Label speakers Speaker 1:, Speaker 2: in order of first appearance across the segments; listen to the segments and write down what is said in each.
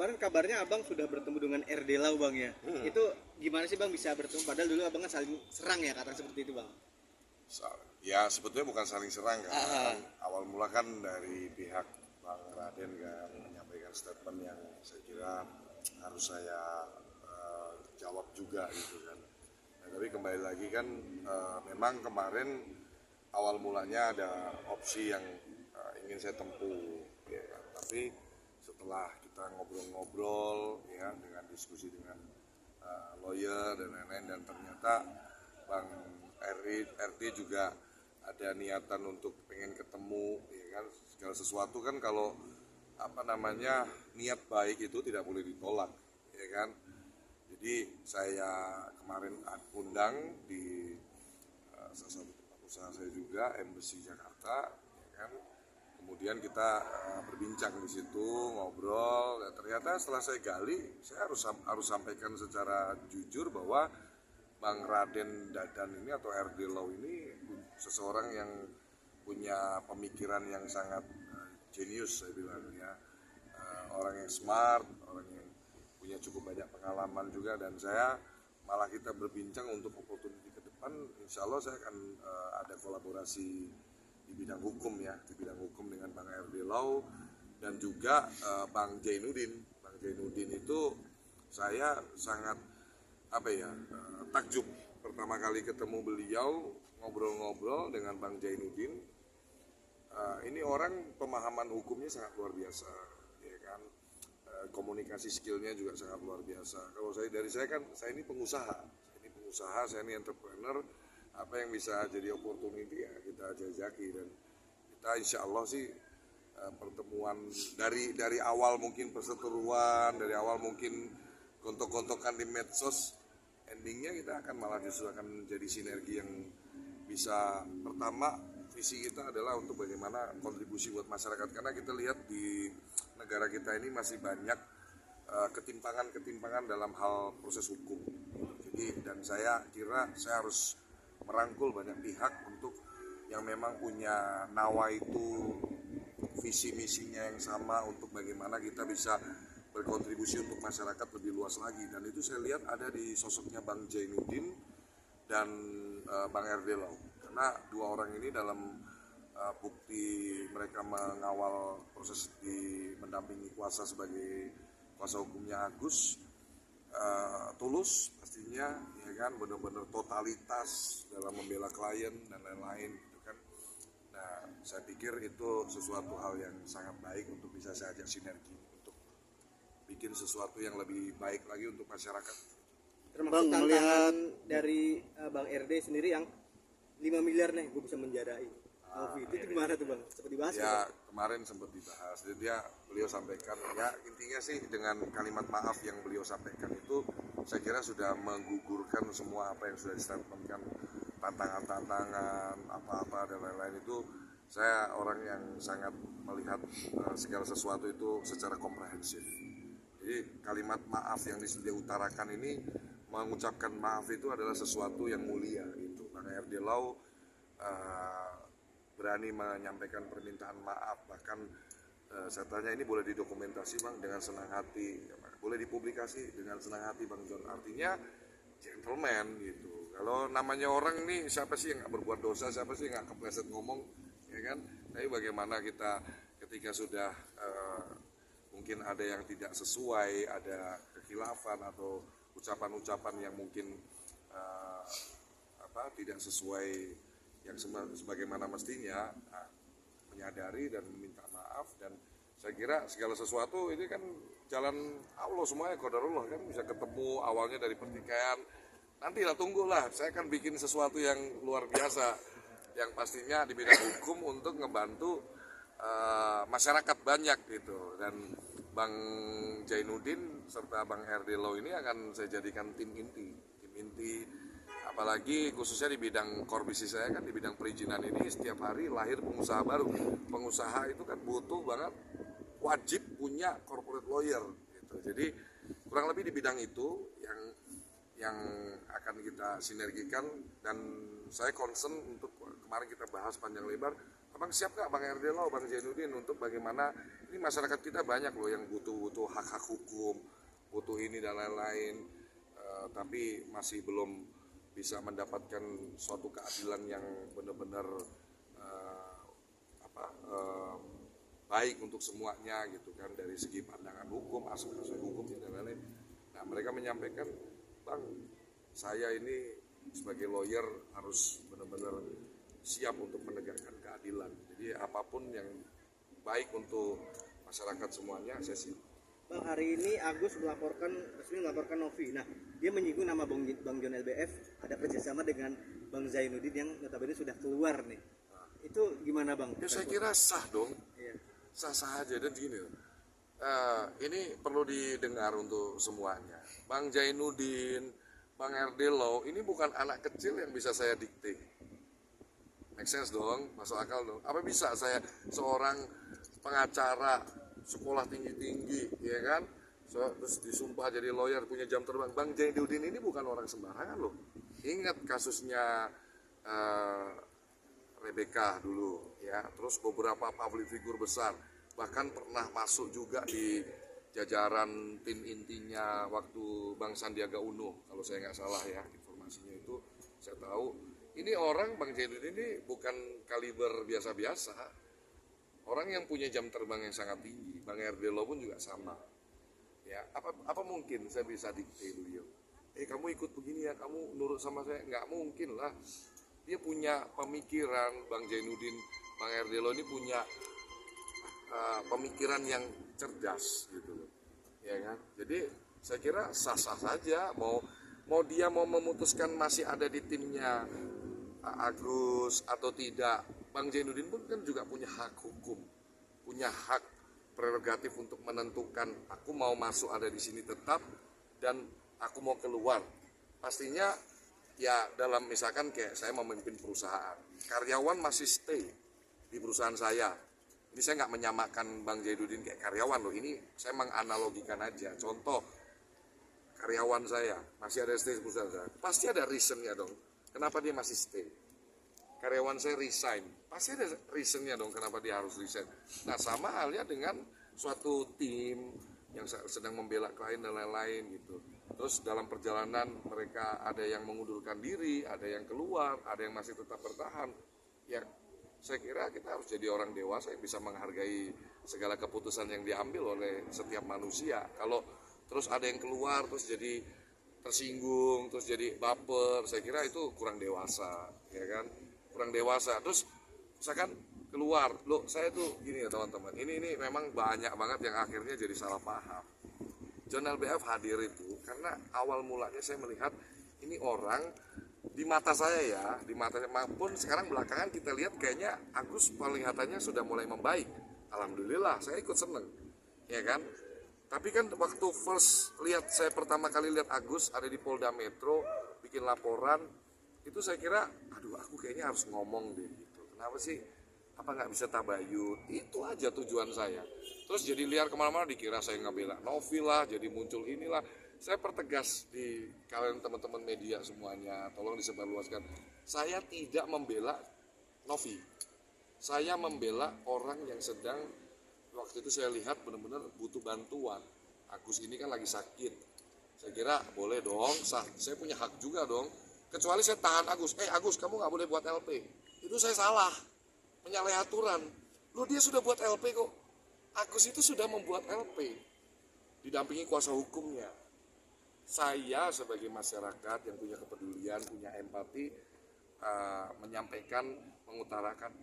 Speaker 1: kemarin kabarnya abang sudah bertemu dengan RD Lau bang ya. Itu gimana sih bang bisa bertemu? Padahal dulu abang kan saling serang ya, kata seperti itu bang.
Speaker 2: Ya sebetulnya bukan saling serang kan. Awal mula kan dari pihak Bang Raden kan menyampaikan statement yang saya kira harus saya jawab juga gitu kan. Nah, tapi kembali lagi kan memang kemarin awal mulanya ada opsi yang ingin saya tempuh ya kan. Tapi setelah kita ngobrol-ngobrol ya dengan diskusi dengan lawyer dan lain-lain, dan ternyata Bang RD juga ada niatan untuk pengen ketemu ya kan. Segala sesuatu kan kalau niat baik itu tidak boleh ditolak ya kan. Jadi saya kemarin undang di salah satu tempat usaha saya juga, Embassy Jakarta ya kan. Kemudian kita berbincang di situ, ngobrol, dan ternyata setelah saya gali, saya harus sampaikan secara jujur bahwa Bang Raden Dadan ini atau RD Lau ini seseorang yang punya pemikiran yang sangat jenius, saya bilang ya. Orang yang smart, orang yang punya cukup banyak pengalaman juga, dan saya malah kita berbincang untuk opportunity ke depan. Insya Allah saya akan ada kolaborasi di bidang hukum ya, di bidang hukum dengan Bang RD Lau dan juga Bang Jainuddin. Bang Jainuddin itu saya sangat takjub pertama kali ketemu beliau, ngobrol-ngobrol dengan Bang Jainuddin. Ini orang pemahaman hukumnya sangat luar biasa ya kan. Komunikasi skillnya juga sangat luar biasa. Kalau saya kan saya ini pengusaha, saya ini entrepreneur. Apa yang bisa jadi opportunity ya kita jajaki, dan kita insya Allah sih pertemuan dari awal mungkin perseteruan, dari awal mungkin gontok-gontokan di medsos, endingnya kita akan malah justru akan menjadi sinergi yang bisa, pertama visi kita adalah untuk bagaimana kontribusi buat masyarakat, karena kita lihat di negara kita ini masih banyak ketimpangan dalam hal proses hukum. Jadi dan saya kira saya harus merangkul banyak pihak untuk yang memang punya nawa itu, visi misinya yang sama, untuk bagaimana kita bisa berkontribusi untuk masyarakat lebih luas lagi. Dan itu saya lihat ada di sosoknya Bang Jainuddin dan Bang RD Lau, karena dua orang ini dalam bukti mereka mengawal proses di mendampingi kuasa sebagai kuasa hukumnya Agus, tulus pastinya ya kan, benar-benar totalitas dalam membela klien dan lain-lain gitu kan. Nah saya pikir itu sesuatu hal yang sangat baik untuk bisa saya ajak sinergi untuk bikin sesuatu yang lebih baik lagi untuk masyarakat.
Speaker 1: Termasuk
Speaker 3: Bang,
Speaker 1: tantangan dari Bang RD sendiri yang 5 miliar nih gue bisa menjadai. Itu gimana tuh bang? Sempat dibahas
Speaker 2: ya
Speaker 1: kan?
Speaker 2: Kemarin sempat dibahas. Jadi beliau sampaikan ya, intinya sih dengan kalimat maaf yang beliau sampaikan itu saya kira sudah menggugurkan semua apa yang sudah distatementkan, tantangan-tantangan apa-apa dan lain-lain. Itu saya orang yang sangat melihat segala sesuatu itu secara komprehensif. Jadi kalimat maaf yang dia utarakan ini, mengucapkan maaf itu adalah sesuatu yang mulia gitu. Bang RD Lau berani menyampaikan permintaan maaf, bahkan saya tanya ini boleh didokumentasi Bang, dengan senang hati, boleh dipublikasi dengan senang hati Bang John. Artinya gentleman gitu. Kalau namanya orang nih, siapa sih yang nggak berbuat dosa, siapa sih yang nggak kepleset ngomong ya kan. Tapi bagaimana kita ketika sudah mungkin ada yang tidak sesuai, ada kekhilafan atau ucapan-ucapan yang mungkin tidak sesuai yang sebagaimana mestinya, menyadari dan meminta maaf. Dan saya kira segala sesuatu ini kan jalan Allah semuanya, qadarullah kan, bisa ketemu awalnya dari pertikaian. Nantilah tunggulah, saya akan bikin sesuatu yang luar biasa yang pastinya di bidang hukum untuk ngebantu masyarakat banyak gitu. Dan Bang Jainuddin serta Bang RD Lau ini akan saya jadikan tim inti, apalagi khususnya di bidang core bisnis saya kan, di bidang perizinan ini setiap hari lahir pengusaha baru. Pengusaha itu kan butuh banget, wajib punya corporate lawyer gitu. Jadi kurang lebih di bidang itu yang akan kita sinergikan, dan saya concern untuk kemarin kita bahas panjang lebar, Abang siap nggak Bang RD lo, Bang Zainuddin, untuk bagaimana ini masyarakat kita banyak loh yang butuh hak-hak hukum, butuh ini dan lain-lain, tapi masih belum bisa mendapatkan suatu keadilan yang benar-benar baik untuk semuanya gitu kan, dari segi pandangan hukum, aspek-aspek hukumnya dan lain-lain. Nah mereka menyampaikan, Bang, saya ini sebagai lawyer harus benar-benar siap untuk menegakkan keadilan. Jadi apapun yang baik untuk masyarakat semuanya, saya siap.
Speaker 1: Bang, hari ini Agus resmi melaporkan Novi. Nah, dia menyinggung nama Bang John LBF ada kerjasama dengan Bang Zainuddin yang notabene sudah keluar nih. Itu gimana Bang?
Speaker 2: Ya saya kira sah dong,
Speaker 1: Iya.
Speaker 2: sah-sah aja. Dan gini, ini perlu didengar untuk semuanya. Bang Zainuddin, Bang RD Lo, ini bukan anak kecil yang bisa saya dikte. Make sense dong, masuk akal dong. Apa bisa saya seorang pengacara sekolah tinggi-tinggi, ya kan? Terus disumpah jadi lawyer, punya jam terbang. Bang Zainuddin ini bukan orang sembarangan loh. Ingat kasusnya Rebecca dulu, ya. Terus beberapa public figure besar, bahkan pernah masuk juga di jajaran tim intinya waktu Bang Sandiaga Uno, kalau saya nggak salah ya, informasinya itu saya tahu. Ini orang, Bang Zainuddin ini bukan kaliber biasa-biasa, orang yang punya jam terbang yang sangat tinggi. Bang RD Lo pun juga sama. Ya, apa mungkin saya bisa dikte beliau? Kamu ikut begini ya, kamu nurut sama saya? Nggak mungkin lah. Dia punya pemikiran, Bang Zainuddin, Bang RD Lo ini punya pemikiran yang cerdas gitu loh, ya kan? Jadi saya kira sah-sah saja. Mau dia mau memutuskan masih ada di timnya Agus atau tidak, Bang Zainuddin pun kan juga punya hak hukum, punya hak prerogatif untuk menentukan aku mau masuk ada di sini tetap dan aku mau keluar. Pastinya ya dalam misalkan kayak saya memimpin perusahaan, karyawan masih stay di perusahaan saya. Ini saya nggak menyamakan Bang Zainuddin kayak karyawan loh, ini saya menganalogikan aja. Contoh, karyawan saya masih ada stay di perusahaan saya, pasti ada reasonnya dong. Kenapa dia masih stay? Karyawan saya resign, pasti ada reasonnya dong kenapa dia harus resign. Nah sama halnya dengan suatu tim yang sedang membela klien dan lain-lain gitu. Terus dalam perjalanan mereka ada yang mengundurkan diri, ada yang keluar, ada yang masih tetap bertahan. Ya saya kira kita harus jadi orang dewasa yang bisa menghargai segala keputusan yang diambil oleh setiap manusia. Kalau terus ada yang keluar terus jadi tersinggung, terus jadi baper, saya kira itu kurang dewasa, ya kan? Kurang dewasa. Terus misalkan keluar, loh saya tuh gini ya teman-teman, ini memang banyak banget yang akhirnya jadi salah paham. John LBF hadir itu karena awal mulanya saya melihat ini orang di mata saya ya, di mata maupun sekarang belakangan kita lihat kayaknya Agus penglihatannya sudah mulai membaik. Alhamdulillah, saya ikut seneng, ya kan? Tapi kan waktu saya pertama kali lihat Agus ada di Polda Metro bikin laporan, itu saya kira, aduh aku kayaknya harus ngomong deh gitu. Kenapa sih? Apa nggak bisa tabayun? Itu aja tujuan saya. Terus jadi liar kemana-mana dikira saya ngebela Novi lah, jadi muncul inilah. Saya pertegas di kalian teman-teman media semuanya, tolong disebarluaskan. Saya tidak membela Novi. Saya membela orang yang sedang waktu itu saya lihat benar-benar butuh bantuan. Agus ini kan lagi sakit. Saya kira boleh dong, saya punya hak juga dong. Kecuali saya tahan Agus. Agus kamu nggak boleh buat LP. Itu saya salah, menyalahi aturan. Loh dia sudah buat LP kok. Agus itu sudah membuat LP. Didampingi kuasa hukumnya. Saya sebagai masyarakat yang punya kepedulian, punya empati, menyampaikan, mengutarakan,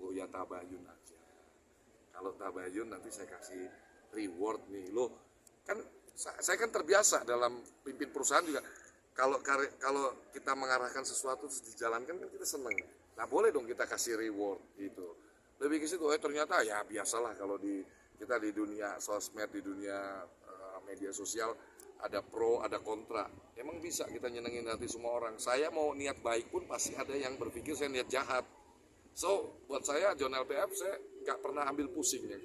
Speaker 2: oh ya tabayun aja. Kalau tabayun nanti saya kasih reward nih. Loh, kan saya kan terbiasa dalam pimpin perusahaan juga. Kalau kita mengarahkan sesuatu terus dijalankan kan kita seneng. Nah boleh dong kita kasih reward gitu. Lebih ke situ, ternyata ya biasalah kalau kita di dunia sosmed, di dunia media sosial ada pro, ada kontra. Emang bisa kita nyenengin hati semua orang. Saya mau niat baik pun pasti ada yang berpikir saya niat jahat. So buat saya John LBF saya nggak pernah ambil pusing ya.